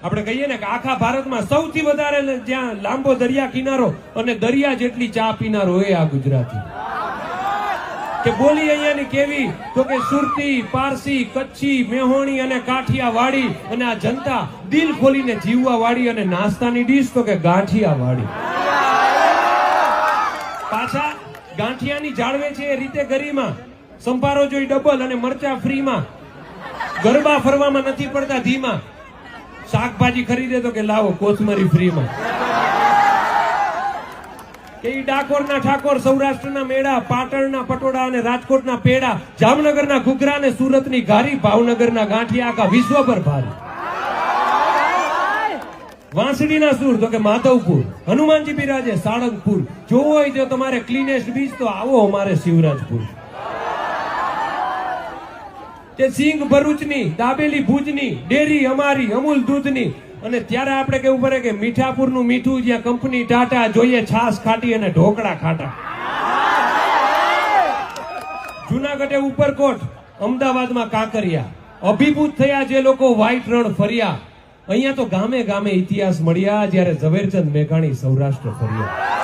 આપણે કહીએ ને કે આખા ભારતમાં સૌથી વધારે જ્યાં લાંબો દરિયા કિનારો અને દરિયા જેટલી ચા પીનારો એ આ ગુજરાતી. કે બોલી અહીંયાની કેવી તો કે સુરતી, પારસી, કચ્છી, મેહોણી અને કાઠિયાવાડી, અને આ જનતા દિલ ખોલીને જીવવા વાળી, અને નાસ્તાની ડીશ તો કે ગાંઠિયાવાડી. પાછા ગાંઠિયાની જાળવે છે એ રીતે ગરીમાં, સંભારો જોઈ ડબલ અને મરચા ફ્રીમાં, ગરબા ફરવામાં નથી પડતા ધીમા, શાકભાજી ખરીદે તો કે લાવો કોથમરી ફ્રીમાં. કે ડાકોરના ઠાકોર, સૌરાષ્ટ્રના મેળા, પાટણના પટોળા અને રાજકોટના પેડા, જામનગરના ઘૂઘરા અને સુરતની ઘારી, ભાવનગરના ગાંઠિયા આખા વિશ્વ પર ભારી. વાંસળીના સૂર તો કે માધવપુર, હનુમાનજી બિરાજે સાળંગપુર, જોવો હોય જો તમારે ક્લીનેસ્ટ બીચ તો આવો અમારે શિવરાજપુર. તે સિંગ ભરૂચની, દાબેલી ભુજની, ડેરી અમારી અમૂલ દૂધની, અને ત્યારે આપણે કેવું પડે કે મીઠાપુરનું મીઠું, જ્યાં કંપની ટાટા, જોઈએ છાસ ખાટી અને ઢોકળા ખાટા. જુનાગઢે ઉપરકોટ, અમદાવાદમાં કાંકરિયા, અભિભૂત થયા જે લોકો વ્હાઈટ રણ ફર્યા. અહીંયા તો ગામે ગામે ઇતિહાસ મળ્યા જ્યારે ઝવેરચંદ મેઘાણી સૌરાષ્ટ્ર ફર્યા.